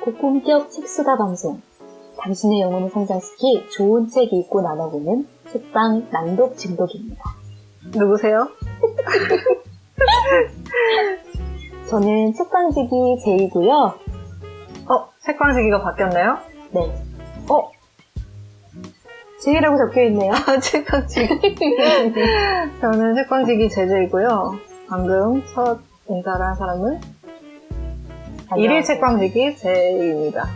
고품격 책수다 방송. 당신의 영혼을 성장시키 좋은 책 읽고 나눠보는 책방 낭독 진독입니다. 누구세요? 저는 책방지기 제이고요. 책방지기가 바뀌었나요? 네. 제이라고 적혀있네요. 책방지기. 저는 책방지기 제재이고요. 방금 첫 인사를 한 사람은 일일 책방지기 제이입니다.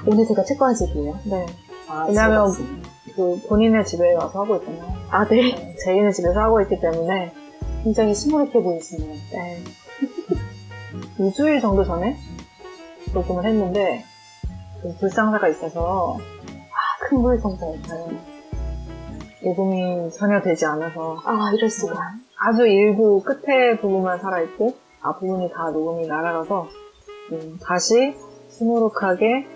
오늘 제가 책방지기예요. 네. 아, 왜냐면 즐겁습니다. 본인의 집에 와서 하고 있잖아요. 아, 네. 제이는 집에서 하고 있기 때문에 굉장히 시무룩해 보이시네요. 네. 2주일 정도 전에 녹음을 했는데 좀 불상사가 있어서 큰 불성사였어요. 녹음이 전혀 되지 않아서 아, 이럴 수가. 아주 일부 끝에 부분만 살아있고 앞부분이 다 녹음이 날아가서 다시 시무룩하게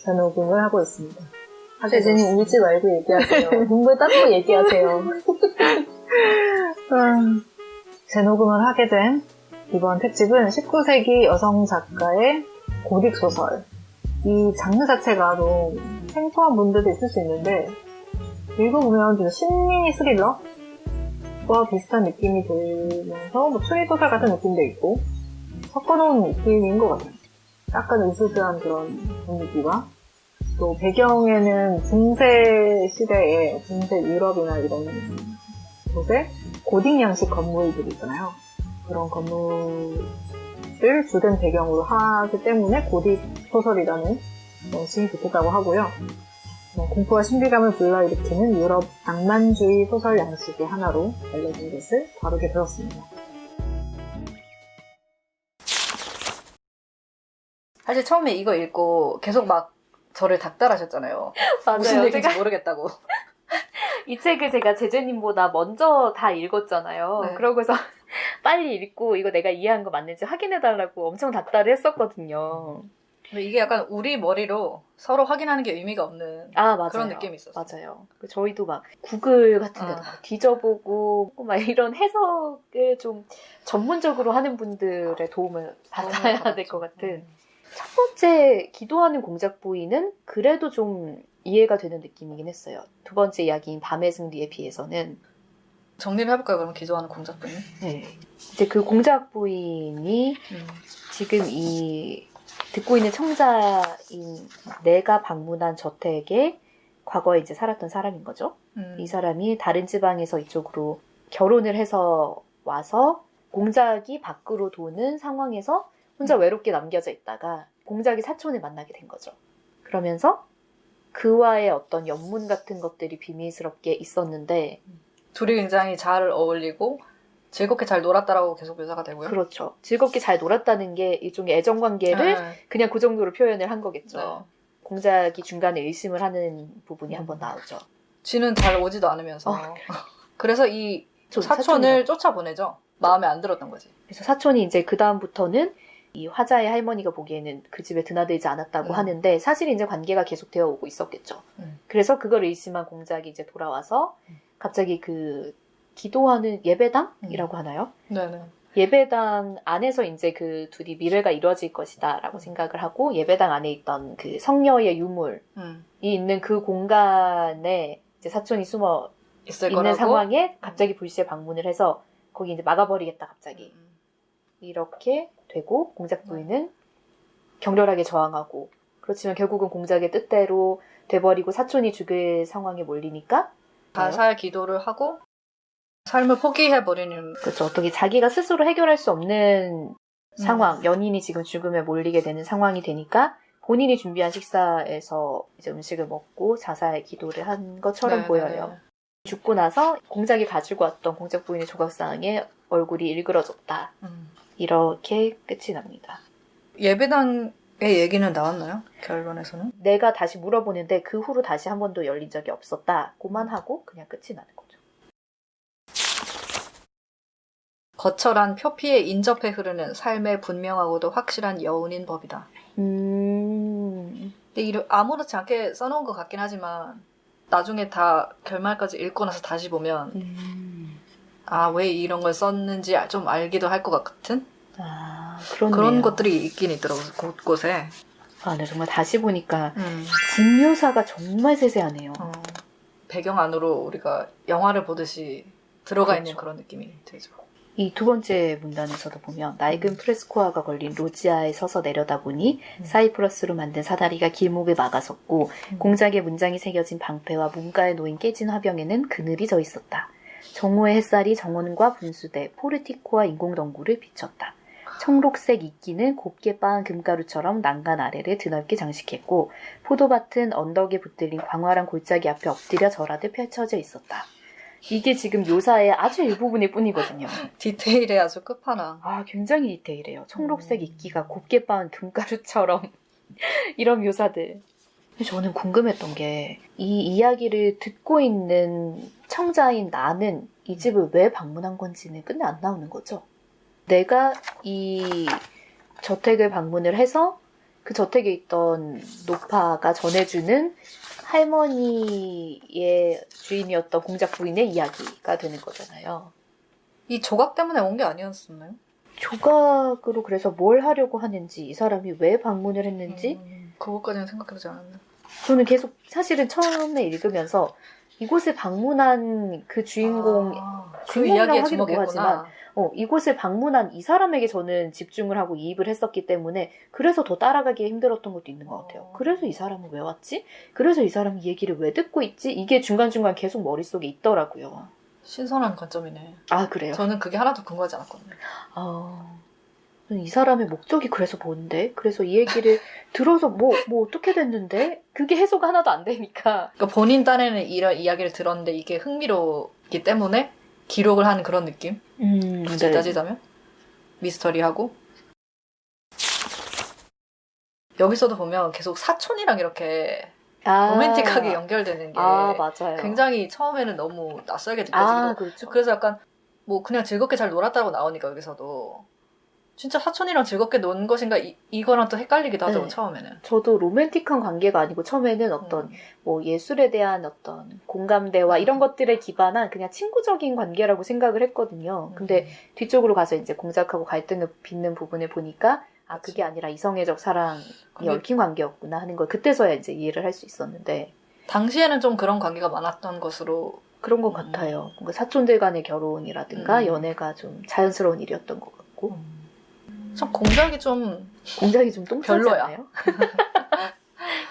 재녹음을 하고 있습니다. 제재님 울지 말고 얘기하세요. 눈물 닦고 얘기하세요. 재녹음을 하게 된 이번 특집은 19세기 여성 작가의 고딕 소설. 이 장르 자체가 좀 생소한 분들도 있을 수 있는데 읽어보면 좀 심리 스릴러와 비슷한 느낌이 들면서 뭐 추리소설 같은 느낌도 있고 섞어놓은 느낌인 것 같아요. 약간 으스스한 그런 분위기와 또 배경에는 중세 시대에 중세 유럽이나 이런 곳에 고딕 양식 건물들이 있잖아요. 그런 건물을 주된 배경으로 하기 때문에 고딕 소설이라는 명칭이 붙었다고 하고요. 공포와 신비감을 불러일으키는 유럽 낭만주의 소설 양식의 하나로 알려진 것을 다루게 되었습니다. 사실 처음에 이거 읽고 계속 막 저를 닥달하셨잖아요. 무슨 얘기인지 모르겠다고. 이 책을 제가 제재님보다 먼저 다 읽었잖아요. 네. 그러고서 빨리 읽고 이거 내가 이해한 거 맞는지 확인해달라고 엄청 닥달을 했었거든요. 근데 이게 약간 우리 머리로 서로 확인하는 게 의미가 없는 아, 맞아요. 그런 느낌이 있었어요. 맞아요. 저희도 막 구글 같은 데도 막 뒤져보고 막 이런 해석을 좀 전문적으로 하는 분들의 도움을 받아야 될 것 같은. 첫 번째 기도하는 공작 부인은 그래도 좀 이해가 되는 느낌이긴 했어요. 두 번째 이야기인 밤의 승리에 비해서는. 정리를 해볼까요? 그럼 기도하는 공작부는? 네. 이제 그 공작 부인이 지금 이 듣고 있는 청자인 내가 방문한 저택에 과거에 이제 살았던 사람인 거죠. 이 사람이 다른 지방에서 이쪽으로 결혼을 해서 와서 공작이 밖으로 도는 상황에서 혼자 외롭게 남겨져 있다가 공작이 사촌을 만나게 된 거죠. 그러면서 그와의 어떤 연문 같은 것들이 비밀스럽게 있었는데 둘이 굉장히 잘 어울리고 즐겁게 잘 놀았다라고 계속 묘사가 되고요. 그렇죠. 즐겁게 잘 놀았다는 게 일종의 애정관계를 그냥 그 정도로 표현을 한 거겠죠. 네. 공작이 중간에 의심을 하는 부분이 한번 나오죠. 쥐는 잘 오지도 않으면서 그래서 이 사촌을 사촌이죠. 쫓아보내죠. 마음에 안 들었던 거지. 그래서 사촌이 이제 그 다음부터는 이 화자의 할머니가 보기에는 그 집에 드나들지 않았다고 하는데 사실 이제 관계가 계속 되어 오고 있었겠죠. 그래서 그걸 의심한 공작이 이제 돌아와서 갑자기 그 기도하는 예배당이라고 하나요? 네네. 예배당 안에서 이제 그 둘이 미래가 이루어질 것이다 라고 생각을 하고 예배당 안에 있던 그 성녀의 유물이 있는 그 공간에 이제 사촌이 숨어 있을 있는 거라고? 상황에 갑자기 불시에 방문을 해서 거기 이제 막아버리겠다 갑자기 이렇게 되고 공작 부인은 격렬하게 저항하고 그렇지만 결국은 공작의 뜻대로 돼버리고 사촌이 죽을 상황에 몰리니까 자살 기도를 하고 삶을 포기해버리는. 그렇죠. 어떻게 자기가 스스로 해결할 수 없는 상황, 연인이 지금 죽음에 몰리게 되는 상황이 되니까 본인이 준비한 식사에서 이제 음식을 먹고 자살 기도를 한 것처럼 보여요. 죽고 나서 공작이 가지고 왔던 공작 부인의 조각상에 얼굴이 일그러졌다. 이렇게 끝이 납니다. 예배당의 얘기는 나왔나요? 결론에서는? 내가 다시 물어보는데 그 후로 다시 한 번도 열린 적이 없었다. 고만 하고 그냥 끝이 나는 거죠. 거철한 표피에 인접해 흐르는 삶의 분명하고도 확실한 여운인 법이다. 근데 아무렇지 않게 써놓은 것 같긴 하지만 나중에 다 결말까지 읽고 나서 다시 보면 왜 이런 걸 썼는지 좀 알기도 할 것 같은 그런 그런 것들이 있긴 있더라고요. 곳곳에. 아, 네, 정말 다시 보니까 집 묘사가 정말 세세하네요. 배경 안으로 우리가 영화를 보듯이 들어가 그렇죠. 있는 그런 느낌이 들죠. 이 두 번째 문단에서도 보면 낡은 프레스코아가 걸린 로지아에 서서 내려다보니 사이프러스로 만든 사다리가 길목을 막아섰고 공작의 문장이 새겨진 방패와 문가에 놓인 깨진 화병에는 그늘이 져 있었다. 정오의 햇살이 정원과 분수대, 포르티코와 인공덩굴을 비췄다. 청록색 이끼는 곱게 빻은 금가루처럼 난간 아래를 드넓게 장식했고 포도밭은 언덕에 붙들린 광활한 골짜기 앞에 엎드려 절하듯 펼쳐져 있었다. 이게 지금 묘사의 아주 일부분일 뿐이거든요. 디테일에 아주 끝판왕. 아, 굉장히 디테일해요. 청록색 이끼가 곱게 빻은 금가루처럼 이런 묘사들. 저는 궁금했던 게 이 이야기를 듣고 있는 청자인 나는 이 집을 왜 방문한 건지는 끝내 안 나오는 거죠. 내가 이 저택을 방문을 해서 그 저택에 있던 노파가 전해주는 할머니의 주인이었던 공작 부인의 이야기가 되는 거잖아요. 이 조각 때문에 온 게 아니었었나요? 조각으로 그래서 뭘 하려고 하는지, 이 사람이 왜 방문을 했는지 그것까지는 생각해보지 않았네. 저는 계속 사실은 처음에 읽으면서 이곳을 방문한 그 주인공, 그 주인공이라고 이야기에 하기도 주목했구나. 뭐하지만 이곳을 방문한 이 사람에게 저는 집중을 하고 이입을 했었기 때문에 그래서 더 따라가기 힘들었던 것도 있는 것 같아요. 그래서 이 사람은 왜 왔지? 그래서 이 사람이 얘기를 왜 듣고 있지? 이게 중간중간 계속 머릿속에 있더라고요. 신선한 관점이네. 아, 그래요? 저는 그게 하나도 궁금하지 않았거든요. 이 사람의 목적이 그래서 뭔데? 그래서 이 얘기를 들어서 뭐 어떻게 됐는데? 그게 해소가 하나도 안 되니까. 그러니까 본인 딴에는 이런 이야기를 들었는데 이게 흥미롭기 때문에 기록을 하는 그런 느낌? 굳이 네. 따지자면? 미스터리하고. 여기서도 보면 계속 사촌이랑 이렇게 로맨틱하게 연결되는 게 맞아요. 굉장히 처음에는 너무 낯설게 느껴지기도. 그렇죠. 그래서 약간 뭐 그냥 즐겁게 잘 놀았다고 나오니까 여기서도 진짜 사촌이랑 즐겁게 논 것인가 이거랑 또 헷갈리기도 하죠. 네. 처음에는. 저도 로맨틱한 관계가 아니고 처음에는 어떤 뭐 예술에 대한 어떤 공감대와 이런 것들에 기반한 그냥 친구적인 관계라고 생각을 했거든요. 근데 뒤쪽으로 가서 이제 공작하고 갈등을 빚는 부분을 보니까 그게 아니라 이성애적 사랑이 얽힌 관계였구나 하는 걸 그때서야 이제 이해를 할 수 있었는데 당시에는 좀 그런 관계가 많았던 것으로 그런 것 같아요. 뭔가 사촌들 간의 결혼이라든가 연애가 좀 자연스러운 일이었던 것 같고 참 공작이 좀 공작이 좀 별로야. 똥차잖아요.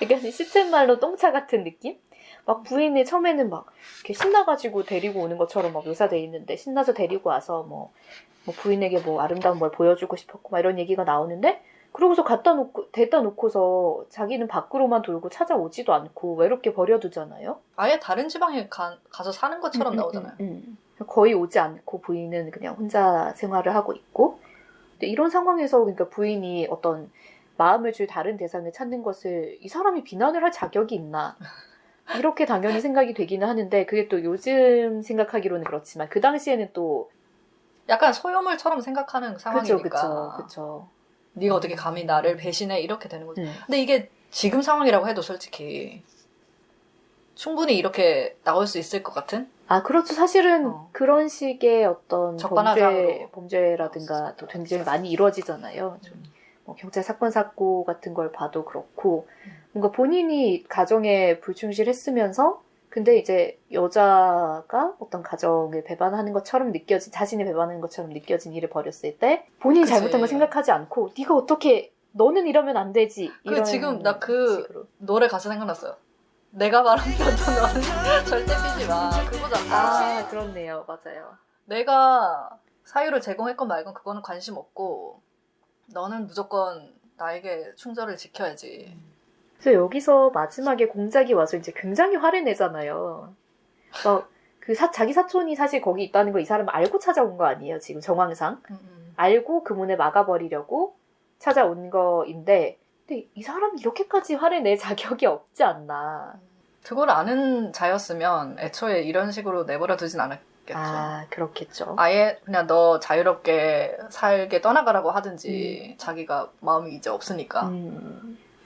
약간 시쳇말로 똥차 같은 느낌? 막 부인이 처음에는 막 이렇게 신나가지고 데리고 오는 것처럼 막 묘사돼 있는데 신나서 데리고 와서 뭐 부인에게 뭐 아름다운 뭘 보여주고 싶었고 막 이런 얘기가 나오는데 그러고서 데려다 놓고서 자기는 밖으로만 돌고 찾아오지도 않고 외롭게 버려두잖아요. 아예 다른 지방에 가서 사는 것처럼 나오잖아요. 거의 오지 않고 부인은 그냥 혼자 생활을 하고 있고 근데 이런 상황에서 그러니까 부인이 어떤 마음을 줄 다른 대상을 찾는 것을 이 사람이 비난을 할 자격이 있나 이렇게 당연히 생각이 되기는 하는데 그게 또 요즘 생각하기로는 그렇지만 그 당시에는 또 약간 소유물처럼 생각하는 상황이니까. 그쵸. 네가 어떻게 감히 나를 배신해 이렇게 되는 거죠. 네. 근데 이게 지금 상황이라고 해도 솔직히 충분히 이렇게 나올 수 있을 것 같은? 그렇죠. 사실은 그런 식의 어떤 적반하장으로. 범죄라든가 또 굉장히 많이 이루어지잖아요. 좀 뭐 경찰 사건 사고 같은 걸 봐도 그렇고 뭔가 본인이 가정에 불충실했으면서 근데 이제 여자가 어떤 가정을 배반하는 것처럼 자신이 배반하는 것처럼 느껴진 일을 벌였을 때 본인이 그치. 잘못한 걸 생각하지 않고 네가 어떻게 너는 이러면 안 되지. 이런 지금 나 식으로. 노래 가사 생각났어요. 내가 바람던 너는 절대 뛰지 마. 그거잖아. 그렇네요. 맞아요. 내가 사유를 제공했건 말건 그거는 관심 없고 너는 무조건 나에게 충절을 지켜야지. 그래서 여기서 마지막에 공작이 와서 이제 굉장히 화를 내잖아요. 자기 사촌이 사실 거기 있다는 거 이 사람은 알고 찾아온 거 아니에요, 지금 정황상. 알고 그 문을 막아버리려고 찾아온 거인데, 근데 이 사람이 이렇게까지 화를 낼 자격이 없지 않나. 그걸 아는 자였으면 애초에 이런 식으로 내버려 두진 않았겠죠. 그렇겠죠. 아예 그냥 너 자유롭게 살게 떠나가라고 하든지 자기가 마음이 이제 없으니까.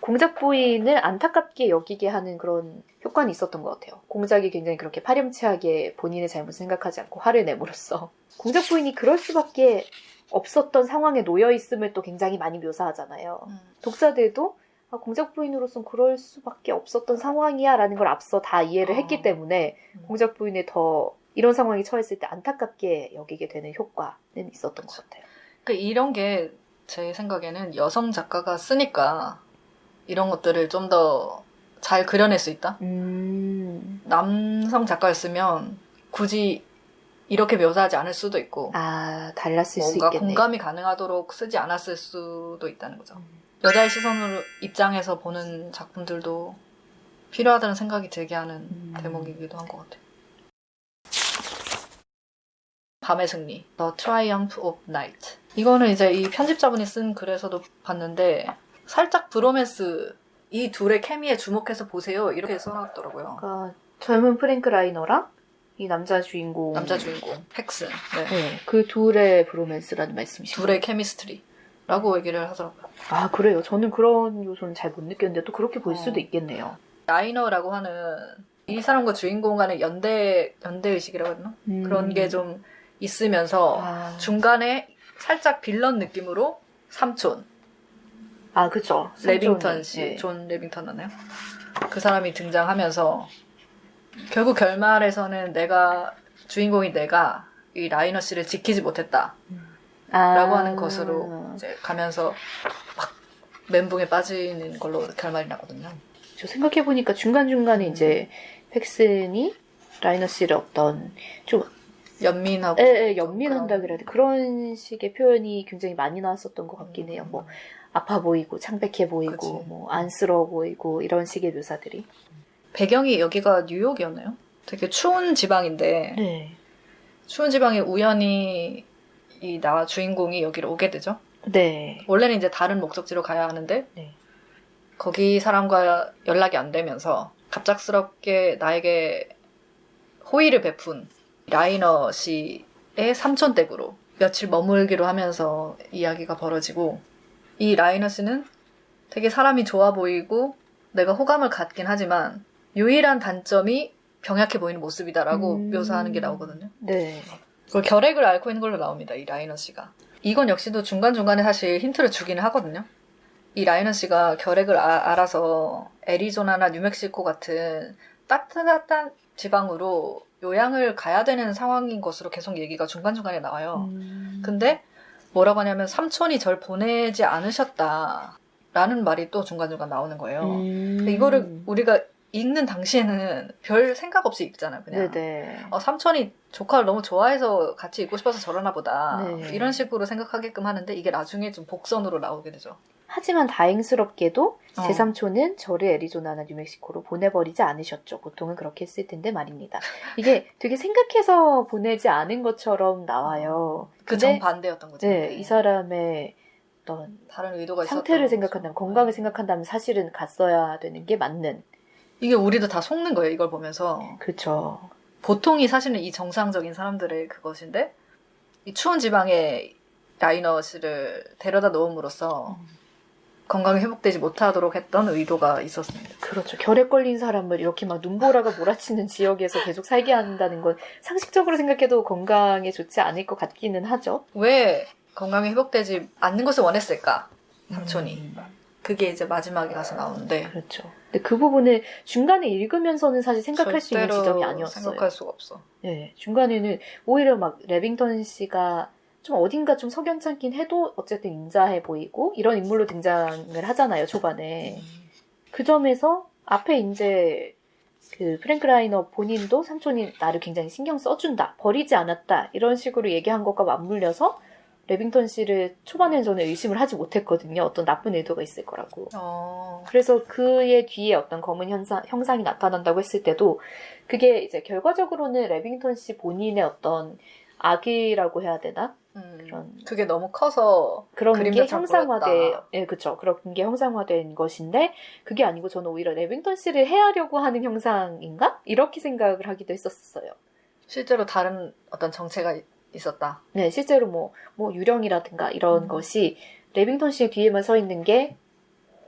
공작 부인을 안타깝게 여기게 하는 그런 효과는 있었던 것 같아요. 공작이 굉장히 그렇게 파렴치하게 본인의 잘못을 생각하지 않고 화를 내므로써 공작 부인이 그럴 수밖에 없었던 상황에 놓여 있음을 또 굉장히 많이 묘사하잖아요. 독자들도 공작 부인으로선 그럴 수밖에 없었던 상황이야라는 걸 앞서 다 이해를 했기 때문에 공작 부인이 더 이런 상황에 처했을 때 안타깝게 여기게 되는 효과는 있었던 것 같아요. 그러니까 이런 게 제 생각에는 여성 작가가 쓰니까 이런 것들을 좀 더 잘 그려낼 수 있다. 남성 작가였으면 굳이 이렇게 묘사하지 않을 수도 있고 달랐을 수 뭔가 있겠네. 공감이 가능하도록 쓰지 않았을 수도 있다는 거죠. 여자의 시선으로 입장에서 보는 작품들도 필요하다는 생각이 들게 하는 대목이기도 한 것 같아요. 밤의 승리, The Triumph of Night. 이거는 이제 이 편집자분이 쓴 글에서도 봤는데 살짝 브로맨스, 이 둘의 케미에 주목해서 보세요 이렇게 써놨더라고요. 그러니까 젊은 프랭크 라이너랑 이 남자 주인공 팩슨. 네, 그 둘의 브로맨스라는 말씀이시죠? 둘의 케미스트리라고 얘기를 하더라고요. 그래요? 저는 그런 요소는 잘 못 느꼈는데 또 그렇게 볼 수도 있겠네요. 라이너라고 하는 이 사람과 주인공 간의 연대의식이라고 해야 되나? 그런 게 좀 있으면서 중간에 살짝 빌런 느낌으로 삼촌. 그쵸. 레빙턴 씨, 네. 존 레빙턴 맞나요? 그 사람이 등장하면서 결국 결말에서는 주인공인 내가 이 라이너 씨를 지키지 못했다. 라고 하는 것으로 이제 가면서 막 멘붕에 빠지는 걸로 결말이 나거든요. 저 생각해보니까 중간중간에 이제 팩슨이 라이너 씨를 어떤 좀 연민하고. 연민한다 그래야 돼. 그런 식의 표현이 굉장히 많이 나왔었던 것 같긴 해요. 뭐 아파 보이고 창백해 보이고 그치. 뭐 안쓰러워 보이고 이런 식의 묘사들이. 배경이 여기가 뉴욕이었나요? 되게 추운 지방인데 네. 추운 지방에 우연히 이 주인공이 여기로 오게 되죠. 네. 원래는 이제 다른 목적지로 가야 하는데 네. 거기 사람과 연락이 안 되면서 갑작스럽게 나에게 호의를 베푼 라이너 씨의 삼촌 댁으로 며칠 머물기로 하면서 이야기가 벌어지고, 이 라이너 씨는 되게 사람이 좋아 보이고 내가 호감을 갖긴 하지만 유일한 단점이 병약해 보이는 모습이다라고 묘사하는 게 나오거든요. 네. 그걸 결핵을 앓고 있는 걸로 나옵니다. 이 라이너 씨가. 이건 역시도 중간중간에 사실 힌트를 주기는 하거든요. 이 라이너 씨가 결핵을 앓아서 애리조나나 뉴멕시코 같은 따뜻한 지방으로 요양을 가야 되는 상황인 것으로 계속 얘기가 중간중간에 나와요. 근데 뭐라고 하냐면 삼촌이 절 보내지 않으셨다라는 말이 또 중간중간 나오는 거예요. 근데 이거를 우리가 읽는 당시에는 별 생각 없이 읽잖아요. 그냥 네네. 삼촌이 조카를 너무 좋아해서 같이 있고 싶어서 저러나 보다. 네. 이런 식으로 생각하게끔 하는데 이게 나중에 좀 복선으로 나오게 되죠. 하지만 다행스럽게도 제 삼촌은 저를 애리조나나 뉴멕시코로 보내버리지 않으셨죠. 보통은 그렇게 했을 텐데 말입니다. 이게 되게 생각해서 보내지 않은 것처럼 나와요. 그 근데 정반대였던 거죠. 네, 이 사람의 어떤 다른 의도가 있었던 상태를 거죠. 생각한다면, 건강을 생각한다면 사실은 갔어야 되는 게 맞는. 이게 우리도 다 속는 거예요. 이걸 보면서. 그렇죠. 보통이 사실은 이 정상적인 사람들의 그것인데 이 추운 지방에 라이너 씨를 데려다 놓음으로써 건강이 회복되지 못하도록 했던 의도가 있었습니다. 그렇죠. 결핵 걸린 사람을 이렇게 막 눈보라가 몰아치는 지역에서 계속 살게 한다는 건 상식적으로 생각해도 건강에 좋지 않을 것 같기는 하죠. 왜 건강이 회복되지 않는 것을 원했을까? 삼촌이. 그게 이제 마지막에 가서 나오는데 그렇죠. 근데 그 부분을 중간에 읽으면서는 사실 생각할 수 있는 지점이 아니었어요. 생각할 수가 없어. 네, 중간에는 오히려 막 레빙턴 씨가 좀 어딘가 좀 석연찮긴 해도 어쨌든 인자해 보이고 이런 인물로 등장을 하잖아요, 초반에. 그 점에서 앞에 이제 그 프랭크 라이너 본인도 삼촌이 나를 굉장히 신경 써준다, 버리지 않았다 이런 식으로 얘기한 것과 맞물려서 레빙턴 씨를 초반에는 저는 의심을 하지 못했거든요. 어떤 나쁜 의도가 있을 거라고. 그래서 그의 뒤에 어떤 검은 형상이 나타난다고 했을 때도 그게 이제 결과적으로는 레빙턴 씨 본인의 어떤 악이라고 해야 되나? 그게 너무 커서 그런 게 형상화돼. 예, 그쵸. 그런 게 형상화된 것인데 그게 아니고 저는 오히려 레빙턴 씨를 해하려고 하는 형상인가? 이렇게 생각을 하기도 했었어요. 실제로 다른 어떤 정체가 있었다. 네, 실제로 뭐 유령이라든가 이런 것이 레빙턴 씨의 뒤에만 서 있는 게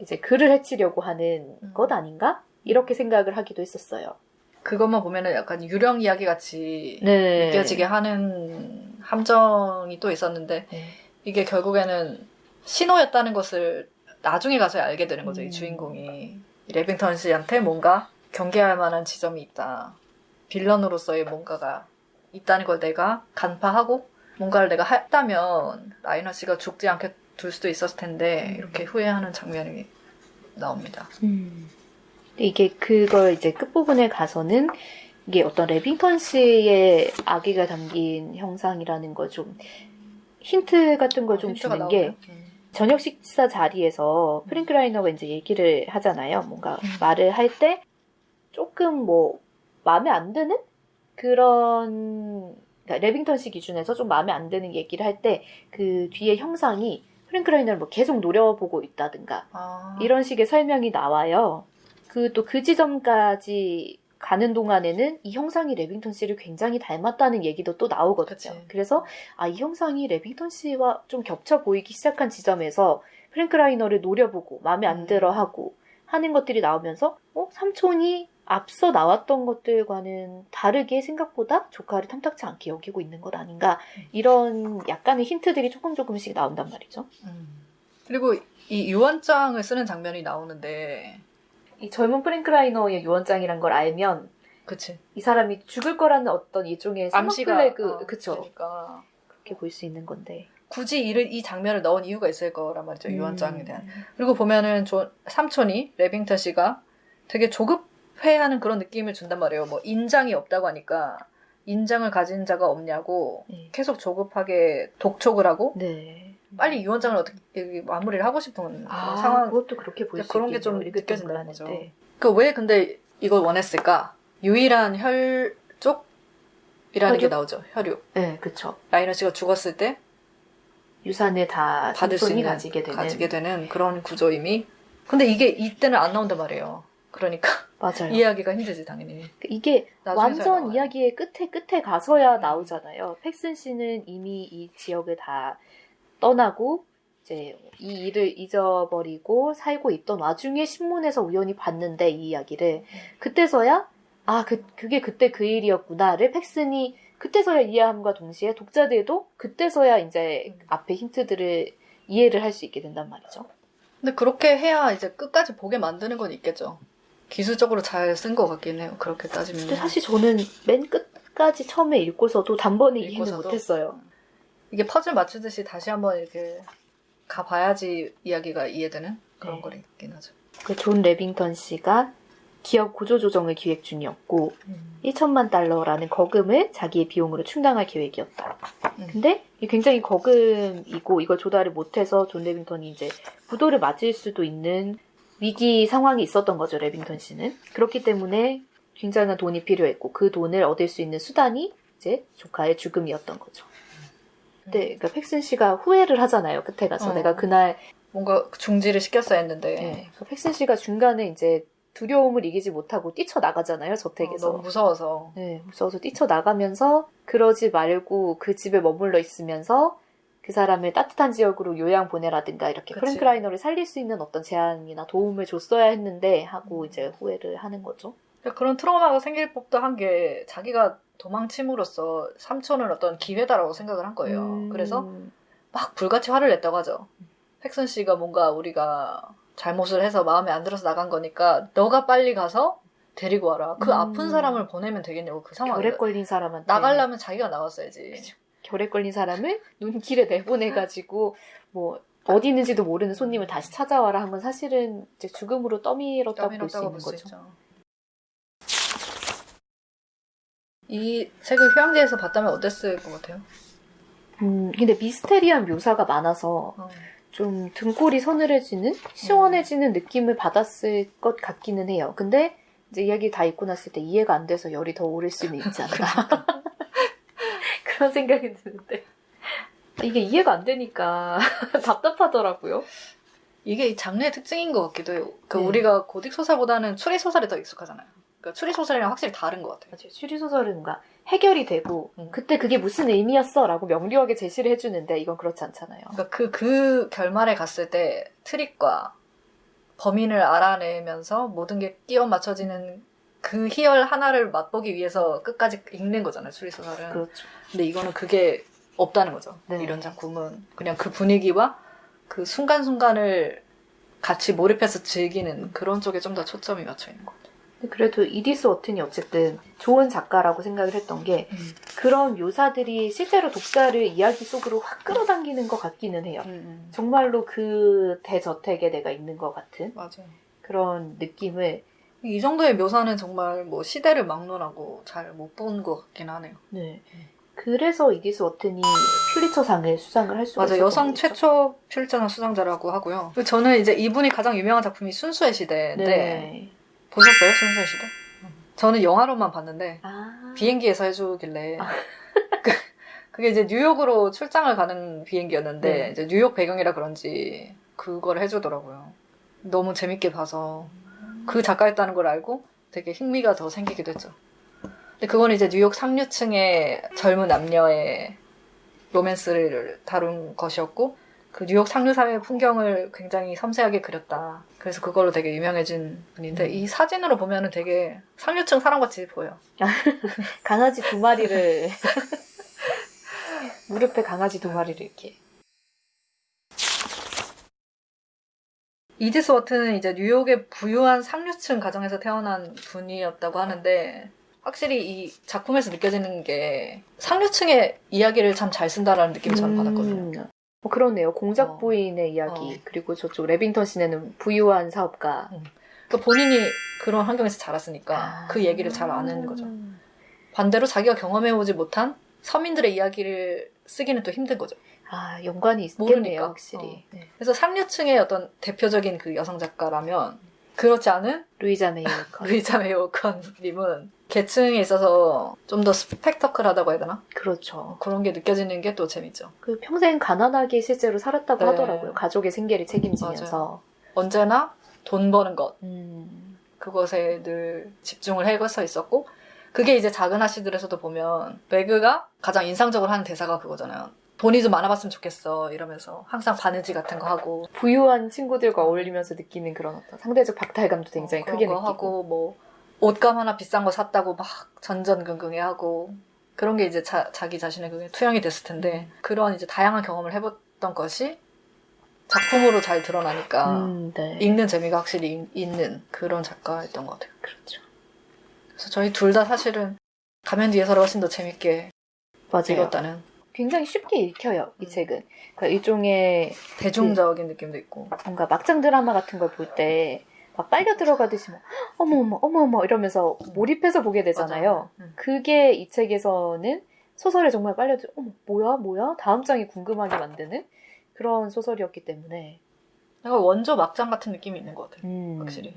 이제 그를 해치려고 하는 것 아닌가? 이렇게 생각을 하기도 했었어요. 그것만 보면은 약간 유령 이야기 같이 네. 느껴지게 하는 함정이 또 있었는데 이게 결국에는 신호였다는 것을 나중에 가서야 알게 되는 거죠. 이 주인공이 이 레빙턴 씨한테 뭔가 경계할 만한 지점이 있다. 빌런으로서의 뭔가가 있다는 걸 내가 간파하고 뭔가를 내가 했다면 라이너 씨가 죽지 않게 둘 수도 있었을 텐데 이렇게 후회하는 장면이 나옵니다. 근데 이게 그걸 이제 끝부분에 가서는 이게 어떤 레빙턴 씨의 악의가 담긴 형상이라는 걸 좀 힌트 같은 걸 좀 주는 게 저녁 식사 자리에서 프랭크 라이너가 이제 얘기를 하잖아요. 뭔가 말을 할 때 조금 뭐 마음에 안 드는 그런 그러니까 레빙턴 씨 기준에서 좀 마음에 안 드는 얘기를 할 때 그 뒤에 형상이 프랭크 라이너를 뭐 계속 노려보고 있다든가 이런 식의 설명이 나와요. 또 그 지점까지 가는 동안에는 이 형상이 레빙턴 씨를 굉장히 닮았다는 얘기도 또 나오거든요. 그치. 그래서 이 형상이 레빙턴 씨와 좀 겹쳐 보이기 시작한 지점에서 프랭크 라이너를 노려보고 마음에 안 들어하고 하는 것들이 나오면서 삼촌이 앞서 나왔던 것들과는 다르게 생각보다 조카를 탐탁치 않게 여기고 있는 것 아닌가 이런 약간의 힌트들이 조금씩 나온단 말이죠. 그리고 이 유언장을 쓰는 장면이 나오는데 이 젊은 프랭크 라이너의 유언장이란 걸 알면 그치. 이 사람이 죽을 거라는 어떤 일종의 플래그 그쵸. 그러니까 그렇게 볼 수 있는 건데 굳이 이 장면을 넣은 이유가 있을 거란 말이죠. 유언장에 대한. 그리고 보면은 삼촌이 레빙턴 씨가 되게 조급해하는 그런 느낌을 준단 말이에요. 뭐 인장이 없다고 하니까 인장을 가진 자가 없냐고 계속 조급하게 독촉을 하고 빨리 유언장을 어떻게 마무리를 하고 싶은 그런 상황. 그것도 그렇게 볼 수 그런 게 있겠네요. 좀 읽을 때 느껴진다는 거죠. 몰랐는데. 왜 근데 이걸 원했을까? 유일한 혈족이라는 게 나오죠. 혈육. 네, 그쵸. 라이너 씨가 죽었을 때 유산을 다 받을 수 삼촌이 있는 가지게 되는 그런 구조임이. 근데 이게 이때는 안 나온단 말이에요. 그러니까 맞아요. 이해하기가 힘들지 당연히. 이게 나중에서야 완전 나와요. 이야기의 끝에 가서야 나오잖아요. 팩슨 씨는 이미 이 지역을 다 떠나고 이제 이 일을 잊어버리고 살고 있던 와중에 신문에서 우연히 봤는데 이 이야기를 그때서야 그게 그때 그 일이었구나를 팩슨이 그때서야 이해함과 동시에 독자들도 그때서야 이제 앞에 힌트들을 이해를 할 수 있게 된단 말이죠. 근데 그렇게 해야 이제 끝까지 보게 만드는 건 있겠죠. 기술적으로 잘 쓴 것 같긴 해요. 그렇게 따지면. 근데 사실 저는 맨 끝까지 처음에 읽고서도 단번에 이해는 읽고서도? 못했어요. 이게 퍼즐 맞추듯이 다시 한번 이렇게 가봐야지 이야기가 이해되는 그런 거긴 하죠. 존 레빙턴 씨가 기업 구조조정을 기획 중이었고 1천만 달러라는 거금을 자기의 비용으로 충당할 계획이었다. 근데 이게 굉장히 거금이고 이걸 조달을 못해서 존 레빙턴이 이제 부도를 맞을 수도 있는 위기 상황이 있었던 거죠. 레빙턴 씨는. 그렇기 때문에 굉장한 돈이 필요했고 그 돈을 얻을 수 있는 수단이 이제 조카의 죽음이었던 거죠. 근데 그러니까 팩슨 씨가 후회를 하잖아요. 끝에 가서 내가 그날 뭔가 중지를 시켰어야 했는데. 그래서 팩슨 씨가 중간에 이제 두려움을 이기지 못하고 뛰쳐나가잖아요. 저택에서. 너무 무서워서. 네, 무서워서 뛰쳐나가면서 그러지 말고 그 집에 머물러 있으면서 그 사람을 따뜻한 지역으로 요양 보내라든가 이렇게 그치. 프랭크 라이너를 살릴 수 있는 어떤 제안이나 도움을 줬어야 했는데 하고 이제 후회를 하는 거죠. 그런 트라우마가 생길 법도 한 게 자기가 도망침으로써 삼촌은 어떤 기회다라고 생각을 한 거예요. 그래서 막 불같이 화를 냈다고 하죠. 팩슨 씨가 뭔가 우리가 잘못을 해서 마음에 안 들어서 나간 거니까 너가 빨리 가서 데리고 와라. 그 아픈 사람을 보내면 되겠냐고 그 상황에. 결핵 걸린 사람한테. 나가려면 자기가 나갔어야지. 그쵸. 결핵 걸린 사람을 눈길에 내보내가지고 뭐 어디 있는지도 모르는 손님을 다시 찾아와라 한 건 사실은 이제 죽음으로 떠밀었다고 볼 수 있는 거죠. 있죠. 이 책을 휴양지에서 봤다면 어땠을 것 같아요? 근데 미스테리한 묘사가 많아서 좀 등골이 서늘해지는 시원해지는 느낌을 받았을 것 같기는 해요. 근데 이제 이야기 다 읽고 났을 때 이해가 안 돼서 열이 더 오를 수는 있지 않나. 그런 생각이 드는데 이게 이해가 안 되니까 답답하더라고요. 이게 이 장르의 특징인 것 같기도 해요. 우리가 고딕 소설보다는 추리 소설에 더 익숙하잖아요. 그러니까 추리 소설이랑 확실히 다른 것 같아요. 맞아요. 추리소설은 뭔가 해결이 되고 그때 그게 무슨 의미였어 라고 명료하게 제시를 해주는데 이건 그렇지 않잖아요. 그러니까 그 결말에 갔을 때 트릭과 범인을 알아내면서 모든 게 끼워 맞춰지는 그 희열 하나를 맛보기 위해서 끝까지 읽는 거잖아요. 추리 소설은. 그렇죠. 근데 이거는 그게 없다는 거죠. 네. 이런 작품은 그냥 그 분위기와 그 순간순간을 같이 몰입해서 즐기는 그런 쪽에 좀 더 초점이 맞춰 있는 것 같아요. 근데 그래도 이디스 워튼이 어쨌든 좋은 작가라고 생각을 했던 게 그런 묘사들이 실제로 독자를 이야기 속으로 확 끌어당기는 것 같기는 해요. 정말로 그 대저택에 내가 있는 것 같은 맞아요. 그런 느낌을 이 정도의 묘사는 정말 뭐 시대를 막론하고 잘 못 본 것 같긴 하네요. 네. 그래서 이디스 워튼이 퓰리처상을 수상을 할 수가 맞아요. 있었던 여성 거겠죠? 최초 퓰리처상 수상자라고 하고요. 저는 이제 이분이 가장 유명한 작품이 순수의 시대인데 네. 보셨어요? 순수의 시대? 저는 영화로만 봤는데 아. 비행기에서 해주길래 그게 이제 뉴욕으로 출장을 가는 비행기였는데 네. 이제 뉴욕 배경이라 그런지 그걸 해주더라고요. 너무 재밌게 봐서 그 작가였다는 걸 알고 되게 흥미가 더 생기기도 했죠. 근데 그건 이제 뉴욕 상류층의 젊은 남녀의 로맨스를 다룬 것이었고 그 뉴욕 상류 사회의 풍경을 굉장히 섬세하게 그렸다. 그래서 그걸로 되게 유명해진 분인데 이 사진으로 보면은 되게 상류층 사람같이 보여. 강아지 2마리를 무릎에 강아지 2마리를 이렇게. 이디스 워튼은 이제 뉴욕의 부유한 상류층 가정에서 태어난 분이었다고 하는데 확실히 이 작품에서 느껴지는 게 상류층의 이야기를 참 잘 쓴다라는 느낌을 저는 받았거든요. 그러네요. 공작 부인의 이야기 그리고 저쪽 레빙턴 씨네는 부유한 사업가. 그러니까 본인이 그런 환경에서 자랐으니까 그 얘기를 잘 아는 거죠. 반대로 자기가 경험해오지 못한 서민들의 이야기를 쓰기는 또 힘든 거죠. 아, 연관이 있겠네요, 모르니까. 확실히. 네. 그래서 상류층의 어떤 대표적인 그 여성 작가라면 그렇지 않은 루이자 메이 워컨. 루이자 메이 워컨님은 계층에 있어서 좀 더 스펙터클하다고 해야 되나? 그렇죠. 그런 게 느껴지는 게 또 재밌죠. 그 평생 가난하게 실제로 살았다고 네. 하더라고요. 가족의 생계를 책임지면서. 언제나 돈 버는 것 그것에 늘 집중을 해서 있었고 그게 이제 작은 아씨들에서도 보면 매그가 가장 인상적으로 하는 대사가 그거잖아요. 돈이 좀 많아봤으면 좋겠어 이러면서 항상 바느질 같은 거 하고 부유한 친구들과 어울리면서 느끼는 그런 어떤 상대적 박탈감도 굉장히 그런 크게 거 느끼고. 하고 뭐 옷감 하나 비싼 거 샀다고 막 전전긍긍해하고 그런 게 이제 자기 자신의 그게 투영이 됐을 텐데 그런 이제 다양한 경험을 해봤던 것이 작품으로 잘 드러나니까 네. 읽는 재미가 확실히 있는 그런 작가였던 것 같아요. 그렇죠. 그래서 저희 둘 다 사실은 가면 뒤에서를 훨씬 더 재밌게 맞아요. 읽었다는 굉장히 쉽게 읽혀요, 이 책은. 그러니까 일종의 대중적인 느낌도 있고 뭔가 막장 드라마 같은 걸 볼 때 막 빨려 들어가듯이 뭐 어머 이러면서 몰입해서 보게 되잖아요. 맞아요. 그게 이 책에서는 소설에 정말 빨려 들어 뭐야 다음 장이 궁금하게 만드는 그런 소설이었기 때문에 약간 원조 막장 같은 느낌이 있는 것 같아요. 확실히.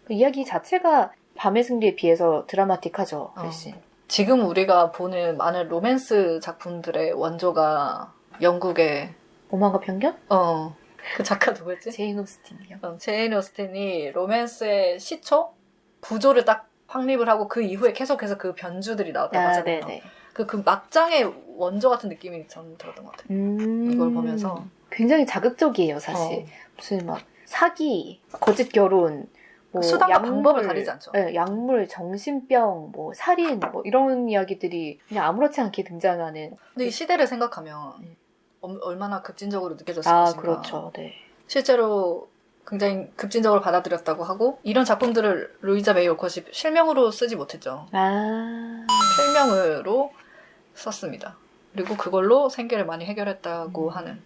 그 이야기 자체가 밤의 승리에 비해서 드라마틱하죠, 훨씬. 지금 우리가 보는 많은 로맨스 작품들의 원조가 영국의 오만과 편견? 그 작가 누구였지? 제인 오스틴이요. 제인 오스틴이 로맨스의 시초? 구조를 딱 확립을 하고 그 이후에 계속해서 그 변주들이 나왔다고 하잖아요. 네네. 그 막장의 원조 같은 느낌이 전 들었던 것 같아요. 이걸 보면서. 굉장히 자극적이에요, 사실. 무슨 막 사기, 거짓 결혼, 뭐 수단과 방법을 가리지 않죠. 네, 약물, 정신병, 뭐 살인, 뭐 이런 이야기들이 그냥 아무렇지 않게 등장하는. 근데 이 시대를 생각하면 얼마나 급진적으로 느껴졌을 아, 것인가. 그렇죠. 네. 실제로 굉장히 급진적으로 받아들였다고 하고 이런 작품들을 루이자 메이 워컷이 실명으로 쓰지 못했죠. 아. 필명으로 썼습니다. 그리고 그걸로 생계를 많이 해결했다고 하는.